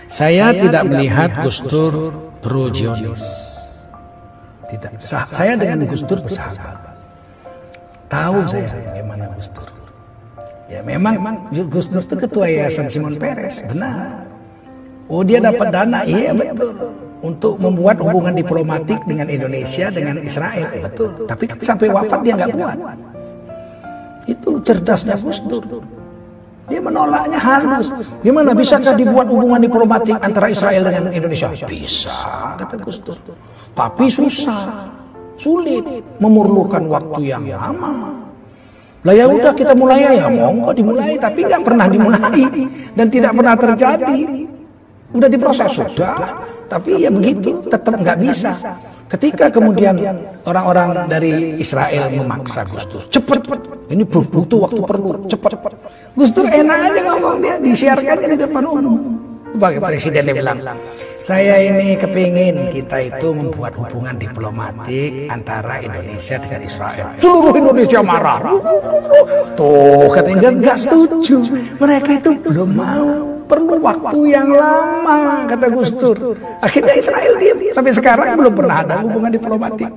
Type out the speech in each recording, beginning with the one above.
Saya tidak melihat Gus Dur pro Zionis. Tidak. Saya dengan Gus Dur bersahabat. Tahu saya bagaimana Gus Dur. Ya memang Gus Dur itu ketua Yayasan Shimon Peres, benar. Oh dia dapat dana, iya betul. Untuk membuat hubungan diplomatik dengan Indonesia, dengan Israel, betul. Tapi sampai wafat dia nggak buat. Itu cerdasnya Gus Dur. Dia menolaknya halus. Gimana bisakah dibuat hubungan diplomatik antara Israel dengan Indonesia? Bisa, kata Gus Dur. Tapi susah, sulit, memerlukan waktu yang lama. Lah ya udah kita mulai ya, monggo dimulai, tapi nggak pernah dimulai dan tidak pernah terjadi. Udah diproses sudah, tapi ya begitu, tetap nggak bisa. Ketika kemudian orang-orang dari Israel memaksa Gus Dur, cepat, ini butuh waktu perlu, cepat. Gus Dur enak aja ngomong, dia disiarkannya di depan umum. Bagi presiden dia bilang, saya ini kepingin kita itu membuat hubungan diplomatik antara Indonesia dengan Israel. Seluruh Indonesia marah. Tuh katanya nggak setuju. Mereka itu belum mau. Perlu waktu yang lama, kata Gus Dur. Akhirnya Israel diam. Sampai sekarang belum pernah ada hubungan diplomatik.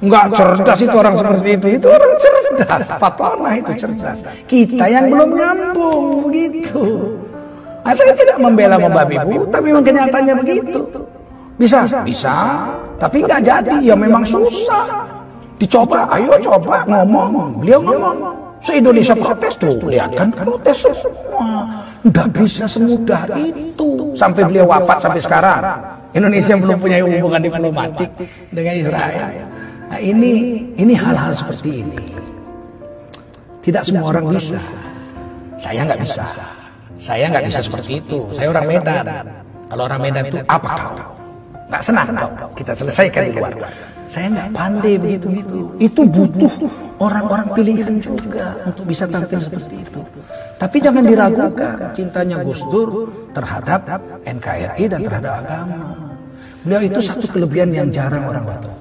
Enggak cerdas itu orang seperti itu. Itu orang cerdas. Fatona itu cerdas. Kita yang belum nyambung begitu. Nah, saya tidak membela membabi bu, tapi memang kenyataannya begitu. Bisa, bisa, tapi nggak jadi. Ya memang susah. Dicoba, ayo coba ngomong. Beliau ngomong. Se-Indonesia protes tuh, lihat kan protes semua. Nggak bisa semudah itu. Sampai beliau wafat sampai sekarang. Indonesia belum punya hubungan diplomatik dengan Israel. Nah ini hal-hal seperti ini. Tidak semua orang bisa. Saya nggak bisa. Saya nggak bisa seperti itu. Saya orang Medan. Kalau orang Medan itu apa kau? Nggak senang kau. Kita selesaikan di luar. Saya nggak pandai begitu-begitu. Itu butuh orang-orang pilihan juga untuk bisa tampil seperti itu. Tapi jangan diragukan cintanya Gus Dur terhadap NKRI dan terhadap agama. Beliau itu satu kelebihan yang jarang orang tahu.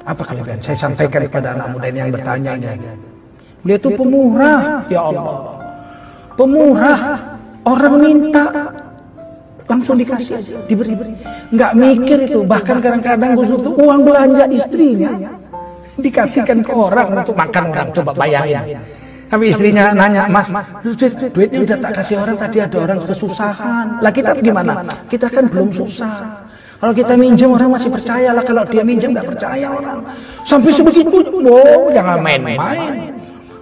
Apa kelebihan? Saya sampaikan kepada anak muda yang bertanya ini. Beliau itu pemurah, ya Allah. Pemurah, orang minta langsung dikasih aja, diberi. Nggak mikir itu, bahkan kadang-kadang Gus Dur itu uang belanja istrinya dikasihkan ke orang untuk makan orang, coba bayangin. Tapi istrinya nanya, Mas, duitnya udah tak kasih orang, tadi ada orang kesusahan. Lah kita gimana? Kita kan belum susah. Kalau kita minjem orang masih percaya lah, kalau dia minjem nggak percaya orang. Sampai sebegitu, oh jangan main-main.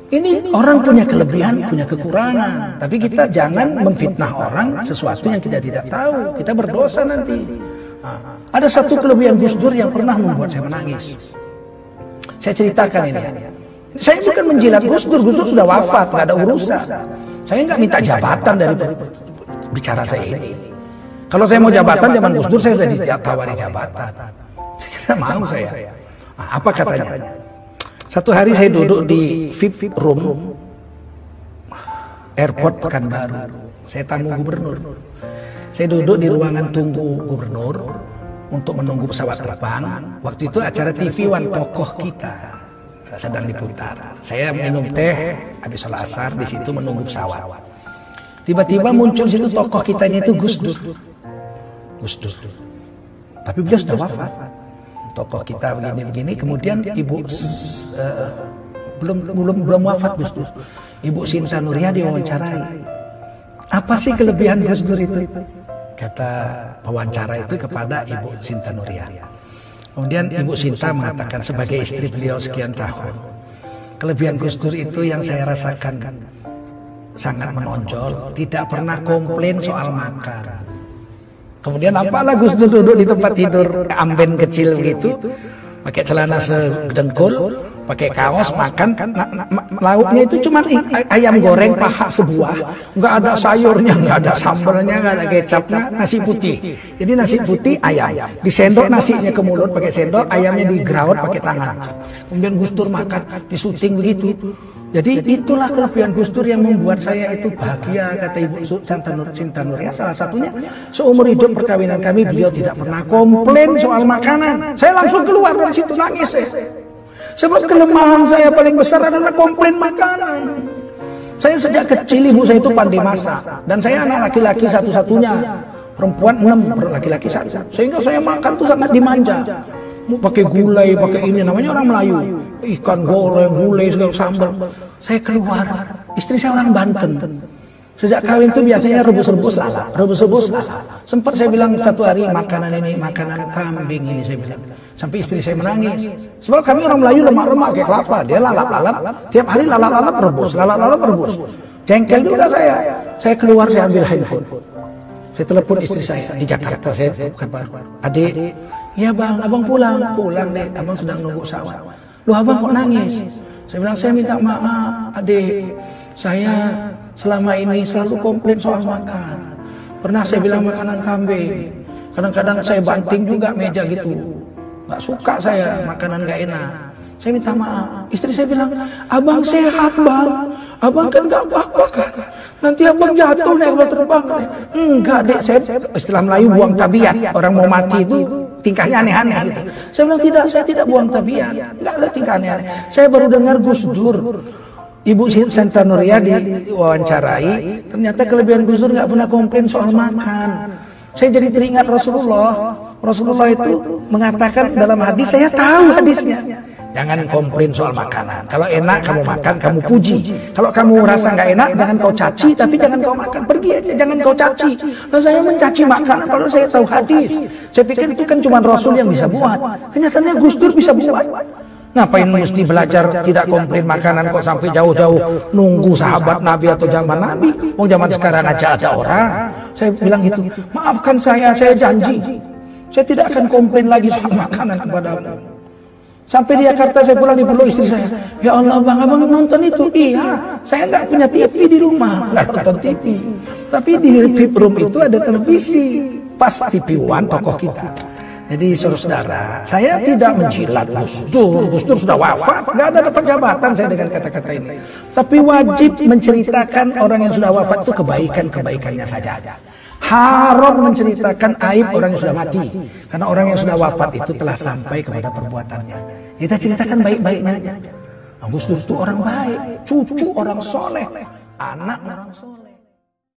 Ini orang punya kelebihan, punya kekurangan. Tapi kita jangan memfitnah orang sesuatu yang kita tidak tahu. Kita berdosa nanti. Nah, ada satu kelebihan Gus Dur yang pernah membuat saya menangis. Saya ceritakan ini. Saya bukan menjilat Gus Dur sudah wafat, nggak ada urusan. Saya nggak minta jabatan dari bicara saya ini. Kalau saya mau jabatan zaman Gus Dur, saya sudah ditawari jabatan. Saya tidak mau saya. Nah, apa katanya? Satu hari saya duduk di VIP room airport Pekanbaru. Saya tamu gubernur. Saya duduk di ruangan tunggu gubernur untuk menunggu pesawat terbang. Waktu itu acara TV One tokoh kita sedang diputar. Saya minum teh habis sholat asar di situ menunggu pesawat. Tiba-tiba muncul situ tokoh kita ini itu Gus Dur. Gus Dur. Tapi beliau sudah wafat. Tokoh kita begini-begini, kemudian ibu belum wafat Gus Dur. Ibu Sinta Nuria diwawancarai. Apa sih kelebihan Gus Dur itu? Kata pewawancara itu kepada Ibu Sinta Nuria. Kemudian Ibu Sinta mengatakan sebagai istri beliau sekian tahun, kelebihan Gus Dur itu yang saya rasakan sangat menonjol, tidak pernah komplain soal makan. Kemudian apalah Gus Dur duduk di tempat tidur amben kecil begitu, pakai celana sedengkul, pakai kaos, makan, lauknya itu cuma ayam goreng paha sebuah, nggak ada sayurnya, nggak ada sambalnya, nggak ada kecapnya, nasi putih. Jadi nasi putih ayam, disendok nasinya ke mulut pakai sendok, ayamnya digraut pakai tangan. Kemudian Gus Dur makan, disuting begitu. Jadi itulah kelebihan Gus Dur yang membuat saya itu bahagia, kata Ibu Sinta Nuria. Salah satunya seumur hidup perkawinan kami beliau tidak pernah komplain soal makanan. Saya langsung keluar dari situ nangis saya. Sebab kelemahan saya paling besar adalah komplain makanan. Saya sejak kecil ibu saya itu pandai masak dan saya anak laki-laki satu-satunya. perempuan 6, laki-laki 1. Sehingga saya makan tuh sangat dimanja. Mau pakai gulai, pakai ini, namanya orang Melayu. Ikan goreng, gulai, segala sambal. Saya keluar, istri saya orang Banten. Sejak kawin tuh biasanya rebus-rebus lala. Sempat saya bilang satu hari makanan ini, makanan kambing ini saya bilang. Sampai istri saya menangis. Sebab kami orang Melayu lemak-lemak kayak kelapa. Dia lalap-lalap, tiap hari lalap-lalap rebus. Jengkel juga saya. Saya keluar, saya ambil handphone. Saya telepon istri saya di Jakarta, saya bukan baru. Adik, iya bang, abang pulang deh, abang sedang nunggu pesawat. Loh abang kok nangis? Saya bilang, saya minta maaf adik, saya selama ini selalu komplain soal makan. Pernah saya bilang makanan kambing, kadang-kadang saya banting juga meja gitu. Gak suka saya makanan gak enak. Saya minta maaf. Istri saya bilang, abang sehat bang, abang kan gak apa-apa kan. Nanti abang jatuh naik kapal terbang. Enggak dek, saya istilah Melayu buang tabiat. Orang mau mati itu tingkahnya aneh-aneh gitu. Saya bilang tidak, saya tidak buang tabiat. Enggak ada tingkah aneh-aneh. Saya baru dengar Gus Dur, Ibu Sinta Nuria diwawancarai, ternyata kelebihan Gus Dur nggak pernah komplain soal makan. Saya jadi teringat Rasulullah itu mengatakan dalam hadis, saya tahu hadisnya. Jangan komplain soal makanan. Kalau enak kamu makan, kamu puji. Kalau kamu rasa nggak enak, jangan kau caci, tapi jangan kau makan. Pergi aja, jangan kau caci. Nah saya mencaci makanan, kalau saya tahu hadis. Saya pikir itu kan cuma Rasul yang bisa buat. Kenyataannya Gus Dur bisa buat. Ngapain mesti belajar tidak komplain makanan kok sampai jauh-jauh nunggu sahabat Nabi atau zaman Nabi? Oh zaman sekarang aja ada orang. Saya bilang gitu, maafkan saya janji. Saya tidak akan komplain lagi soal makanan kepadamu. Sampai di Jakarta saya pulang dipeluk istri saya. Ya Allah bang, abang nonton itu? Iya, saya nggak punya TV di rumah, nggak nonton TV. Tapi di VIP room itu ada televisi. Pas TV One tokoh kita. Jadi saudara, saya tidak menjilat Gus Dur sudah wafat, nggak ada dapat jabatan saya dengan kata-kata ini. Tapi wajib menceritakan orang yang sudah wafat itu kebaikannya saja. Haram menceritakan aib orang yang sudah mati, karena orang yang sudah wafat itu telah sampai kepada perbuatannya. Kita ceritakan baik-baiknya aja. Gus Dur itu orang baik, cucu orang soleh, anak orang soleh.